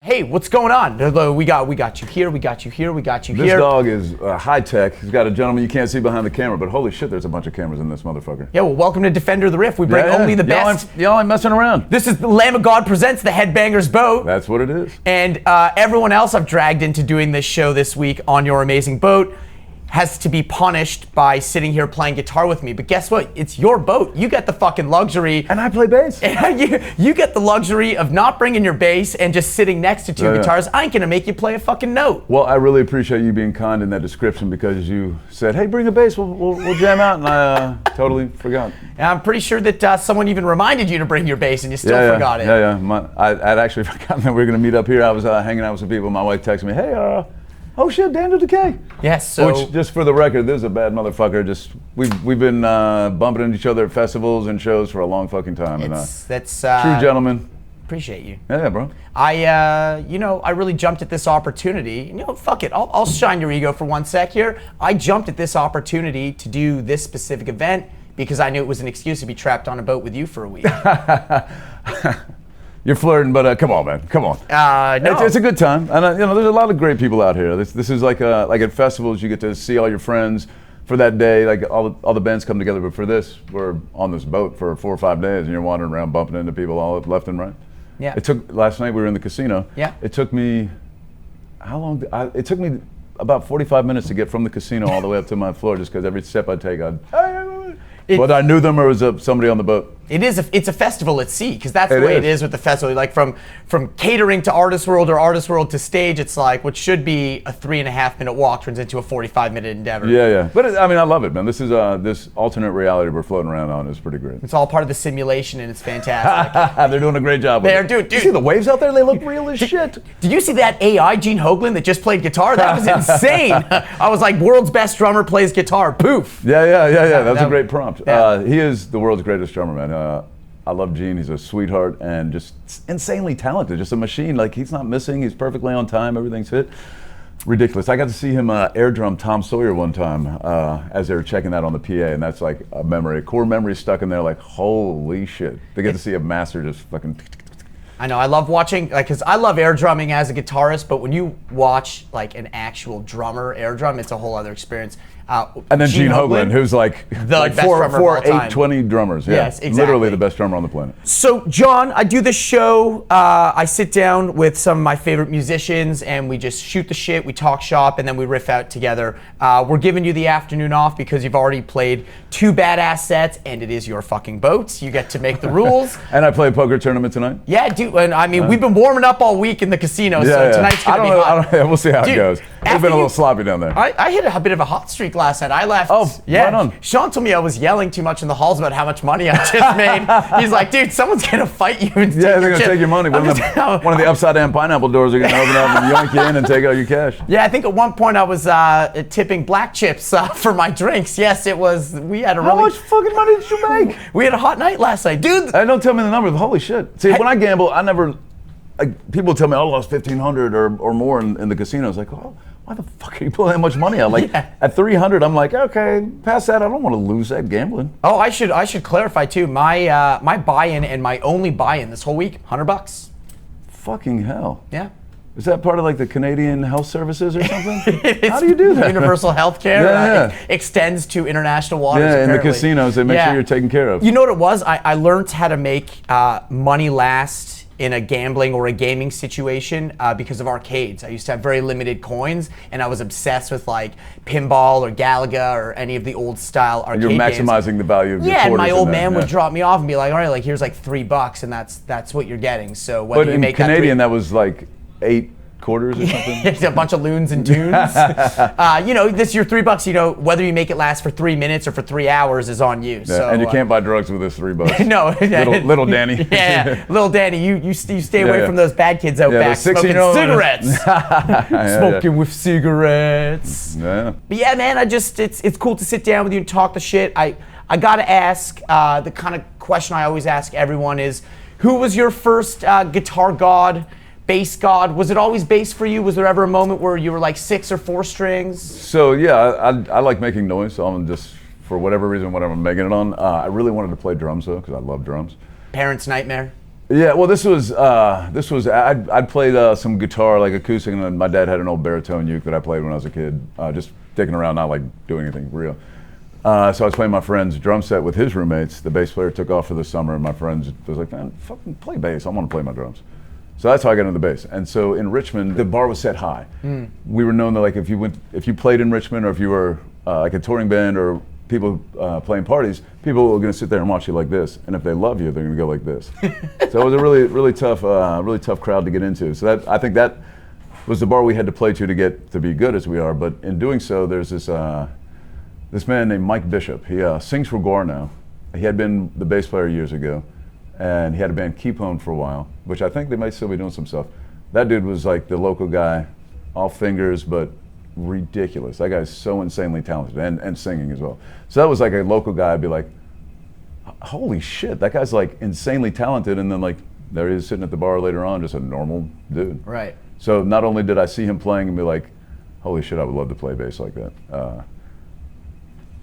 hey, what's going on? We got you here, we got you here, we got you This here. This dog is high tech. He's got a gentleman you can't see behind the camera, but holy shit, there's a bunch of cameras in this motherfucker. Yeah, well, welcome to Defender the Riff. We bring only the best. Y'all ain't messing around. This is the Lamb of God presents the Headbangers Boat. That's what it is. And everyone else I've dragged into doing this show this week on Your Amazing Boat has to be punished by sitting here playing guitar with me. But guess what? It's your boat. You get the fucking luxury. And I play bass. you get the luxury of not bringing your bass and just sitting next to two guitars. I ain't gonna make you play a fucking note. Well, I really appreciate you being kind in that description because you said, hey, bring a bass, we'll jam out, and I totally forgot. And I'm pretty sure that someone even reminded you to bring your bass and you still forgot it. I'd actually forgotten that we were gonna meet up here. I was hanging out with some people. My wife texted me, hey, oh shit, Daniel Dekay. Yes, so... Which, just for the record, this is a bad motherfucker. Just, we've been bumping into each other at festivals and shows for a long fucking time. That's true gentleman. Appreciate you. Yeah, bro. I really jumped at this opportunity. Fuck it, I'll shine your ego for one sec here. I jumped at this opportunity to do this specific event because I knew it was an excuse to be trapped on a boat with you for a week. You're flirting, but come on, man, come on. No. It's a good time, and there's a lot of great people out here. This is like at festivals, you get to see all your friends for that day. Like all the bands come together, but for this, we're on this boat for 4 or 5 days, and you're wandering around bumping into people all left and right. Yeah. Last night we were in the casino. Yeah. It took me, how long? It took me about 45 minutes to get from the casino all the way up to my floor, just because every step I take, whether I knew them or was somebody on the boat. It's a festival at sea, because that's the way it is with the festival. Like from catering to Artist World or Artist World to stage, it's like what should be a 3.5-minute walk turns into a 45-minute endeavor. Yeah. But I love it, man. This is this alternate reality we're floating around on is pretty great. It's all part of the simulation, and it's fantastic. They're doing a great job. Dude. You see the waves out there? They look real as shit. Did you see that AI Gene Hoglan that just played guitar? That was insane. I was like, world's best drummer plays guitar. Poof. Yeah. That's a great prompt. Yeah. He is the world's greatest drummer, man. I love Gene. He's a sweetheart and just insanely talented. Just a machine. Like, he's not missing. He's perfectly on time. Everything's hit. Ridiculous. I got to see him air drum Tom Sawyer one time as they were checking that on the PA, and that's like a core memory stuck in there. Like, holy shit. They get to see a master just fucking. I know. I love watching, because I love air drumming as a guitarist, but when you watch like an actual drummer air drum, it's a whole other experience. And then Gene Hoglan, who's like the best drummer of all time. 820 drummers. Yeah. Yes, exactly. Literally the best drummer on the planet. So, John, I do this show. I sit down with some of my favorite musicians, and we just shoot the shit. We talk shop, and then we riff out together. We're giving you the afternoon off because you've already played 2 badass sets, and it is your fucking boat. You get to make the rules. And I play a poker tournament tonight. Yeah, dude. And we've been warming up all week in the casino, so tonight's gonna be hot. We'll see how it goes. We've been a little sloppy down there. I hit a bit of a hot streak last night. I left. Oh, right on. Sean told me I was yelling too much in the halls about how much money I just made. He's like, dude, someone's gonna fight you and they're gonna take your money. One of the upside down pineapple doors are gonna open up and yank you in and take all your cash. Yeah, I think at one point I was tipping black chips for my drinks. Yes, it was. We had a How much fucking money did you make? We had a hot night last night, dude. Don't tell me the number. Holy shit. See, when I gamble, I never. People tell me, I lost $1,500 or more in the casinos. Like, oh, why the fuck are you pulling that much money out? Like, at 300, I'm like, okay, past that, I don't want to lose that gambling. Oh, I should clarify too. My buy-in and my only buy-in this whole week, $100. Fucking hell. Yeah. Is that part of like the Canadian Health Services or something? How do you do that? Universal health care extends to international waters. Yeah, apparently. In the casinos, they make sure you're taken care of. You know what it was? I learned how to make money last in a gambling or a gaming situation because of arcades. I used to have very limited coins, and I was obsessed with like pinball or Galaga or any of the old style arcade games. You're maximizing games. The value of your quarters. Yeah, and my old man would yeah. drop me off and be like, all right, like here's like $3, and that's what you're getting. So whether but you in make Canadian, that was like 8 quarters or something? It's a bunch of loons and tunes. This your $3, whether you make it last for 3 minutes or for 3 hours is on you. Yeah, so, and you can't buy drugs with this $3. No. Little Danny. Yeah, little Danny, you stay away from those bad kids out back smoking cigarettes. Smoking with cigarettes. Yeah. But yeah, man, it's cool to sit down with you and talk the shit. I gotta ask, the kind of question I always ask everyone is, who was your first guitar god? Bass god? Was it always bass for you? Was there ever a moment where you were like 6 or 4 strings? So yeah, I like making noise, so I'm just, for whatever reason, whatever I'm making it on. I really wanted to play drums though, because I love drums. Parents' nightmare? Yeah, well, this was I'd played some guitar, like acoustic, and then my dad had an old baritone uke that I played when I was a kid, just dicking around, not like doing anything real. So I was playing my friend's drum set with his roommates. The bass player took off for the summer, and my friend was like, "Man, fucking play bass. I want to play my drums." So that's how I got into the bass. And so in Richmond, the bar was set high. We were known that like if you played in Richmond, or if you were like a touring band or people playing parties, people were going to sit there and watch you like this, and if they love you, they're going to go like this. So it was a really tough crowd to get into. So I think that was the bar we had to play to get to be good as we are. But in doing so, there's this man named Mike Bishop. He sings for Gore now. He had been the bass player years ago, and he had a band Keep On for a while, which I think they might still be doing some stuff. That dude was like the local guy, all fingers, but ridiculous. That guy's so insanely talented, and singing as well. So that was like a local guy. I'd be like, holy shit, that guy's like insanely talented. And then like there he is sitting at the bar later on, just a normal dude. Right. So not only did I see him playing and be like, holy shit, I would love to play bass like that.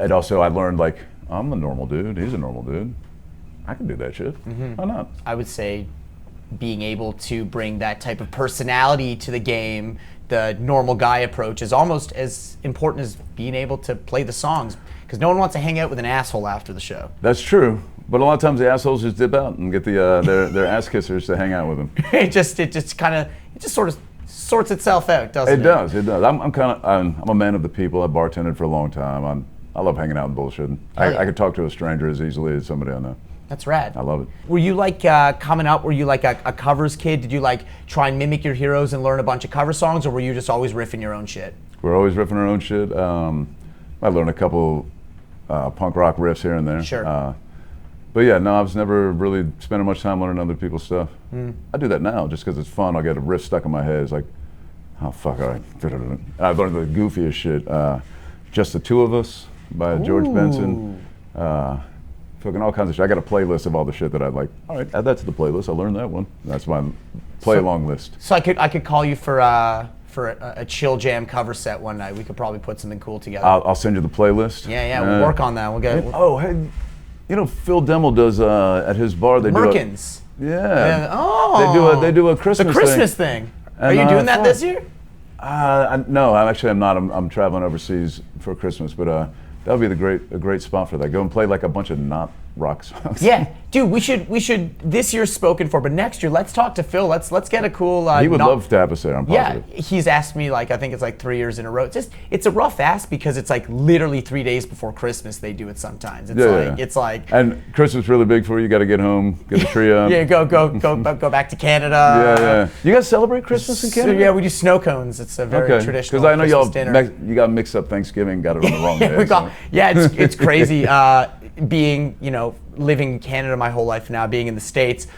And also I learned like, I'm a normal dude, he's a normal dude. I can do that shit. Why not? I would say being able to bring that type of personality to the game, the normal guy approach, is almost as important as being able to play the songs, because no one wants to hang out with an asshole after the show. That's true, but a lot of times the assholes just dip out and get their ass kissers to hang out with them. it just sort of sorts itself out, doesn't it? It does. I'm a man of the people. I bartended for a long time. I love hanging out and bullshitting. I could talk to a stranger as easily as somebody I know. That's rad. I love it. Were you like coming up? Were you like a covers kid? Did you like try and mimic your heroes and learn a bunch of cover songs, or were you just always riffing your own shit? We're always riffing our own shit. I learned a couple punk rock riffs here and there. Sure. But yeah, no, I was never really spending much time learning other people's stuff. I do that now just because it's fun. I'll get a riff stuck in my head. It's like, oh fuck, all right. And I've learned the goofiest shit. Just the Two of Us by George Benson. Fucking all kinds of shit. I got a playlist of all the shit that I'd like. All right, add that to the playlist. I learned that one. That's my play-along list. So I could call you for a chill jam cover set one night. We could probably put something cool together. I'll send you the playlist. Yeah, we'll work on that. We'll get. Hey, you know Phil Demmel does at his bar. They Merkins. Yeah. They do a Christmas. The Christmas thing. Are you doing that this year? No, I'm not. I'm traveling overseas for Christmas, but that would be a great spot for that. Go and play like a bunch of not rock songs. Yeah, dude, we should. This year's spoken for, but next year, let's talk to Phil. Let's get a cool. He would love to have us there. I'm positive. Yeah, he's asked me like I think it's like 3 years in a row. It's a rough ask because it's like literally 3 days before Christmas they do it sometimes. It's like. And Christmas really big for you. You got to get home, get the tree up. Yeah, go back to Canada. Yeah. You guys celebrate Christmas in Canada? So, yeah, we do snow cones. It's a very traditional. Because I know Christmas dinner. you got mixed up Thanksgiving, got it on the wrong day. It's crazy. Being, living in Canada my whole life now, being in the States,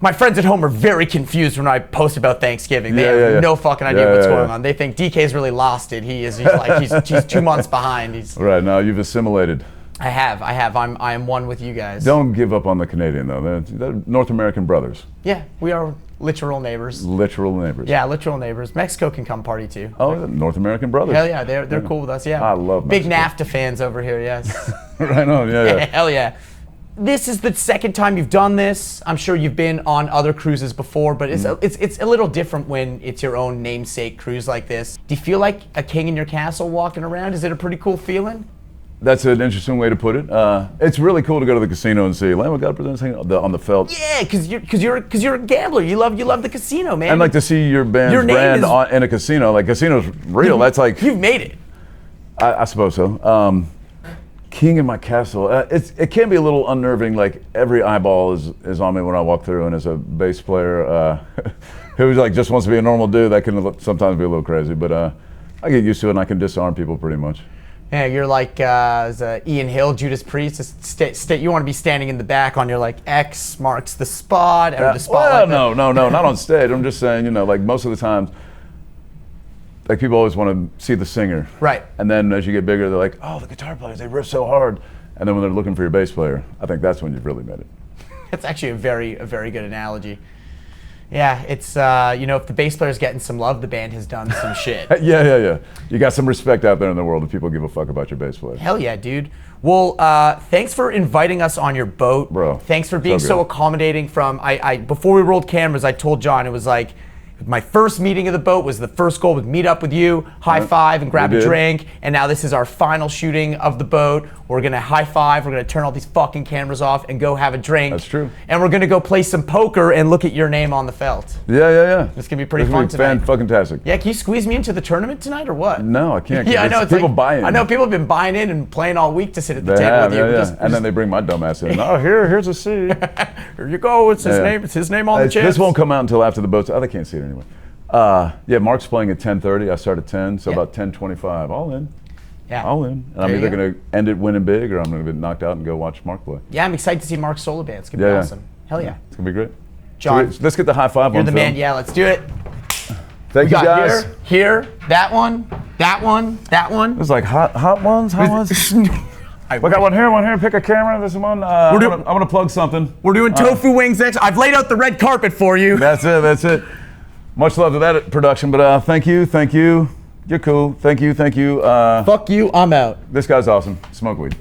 my friends at home are very confused when I post about Thanksgiving. They have no fucking idea what's going on. They think DK's really lost it. He's 2 months behind. Right, now you've assimilated. I have. I am one with you guys. Don't give up on the Canadian though. They're North American brothers. Yeah, we are literal neighbors. Literal neighbors. Yeah, literal neighbors. Mexico can come party too. Oh, North American brothers. Hell yeah, they're cool with us. Yeah. I love Mexico. Big NAFTA fans over here. Yes. Right on. Yeah. Hell yeah. This is the second time you've done this. I'm sure you've been on other cruises before, but it's a little different when it's your own namesake cruise like this. Do you feel like a king in your castle walking around? Is it a pretty cool feeling? That's an interesting way to put it. It's really cool to go to the casino and see Lamb of God presents on the felt. Yeah, because you're a gambler. You love the casino, man. And like to see your band's brand in a casino. Like casino's real. That's like you've made it. I suppose so. King in my castle. It can be a little unnerving. Like every eyeball is on me when I walk through, and as a bass player who like just wants to be a normal dude, that can sometimes be a little crazy. But I get used to it, and I can disarm people pretty much. Yeah, you're like Ian Hill, Judas Priest. You want to be standing in the back on your like X marks the spot or the spot. Well, no, not on stage. I'm just saying, like most of the times, like people always want to see the singer. Right. And then as you get bigger, they're like, oh, the guitar players, they riff so hard. And then when they're looking for your bass player, I think that's when you've really made it. That's actually a very good analogy. Yeah, it's you know, if the bass player's getting some love, the band has done some shit. Yeah. You got some respect out there in the world if people give a fuck about your bass player. Hell yeah, dude. Well, thanks for inviting us on your boat. Bro. Thanks for being So so good. accommodating from, before we rolled cameras, I told John, it was like, my first meeting of the boat was the first goal was meet up with you, high five and grab We a did. drink, and now this is our final shooting of the boat. We're gonna high five, we're gonna turn all these fucking cameras off and go have a drink. That's true. And we're gonna go play some poker and look at your name on the felt. Yeah. It's gonna be pretty This fun will be tonight. Fantastic. Yeah, can you squeeze me into the tournament tonight or what? No, I can't. 'Cause Yeah, I know. It's people like, buy in. I know people have been buying in and playing all week to sit at the They table have, with you. yeah. And then they bring my dumb ass in. Oh, here's a C. Here you go. It's his Yeah. name. It's his name on the chips. This won't come out until after the boats. Oh, they can't see it anyway. Yeah, Mark's playing at 10:30. I start at 10, so Yeah. about 10:25. All in. Yeah. All in. And I'm There you either go. going to end it winning big or I'm going to get knocked out and go watch Mark play. Yeah, I'm excited to see Mark's solo band. It's gonna be Yeah. awesome. Hell yeah. It's going to be great. John, So let's get the high five you're on the film. man. Yeah, let's do it. Thank We you, got guys. here, that one, that one, that one. It's like hot ones. We got one here. Pick a camera. This one. I'm going to plug something. We're doing tofu wings next. I've laid out the red carpet for you. That's it. Much love to that production, but thank you. You're cool. Thank you. Fuck you, I'm out. This guy's awesome. Smoke weed.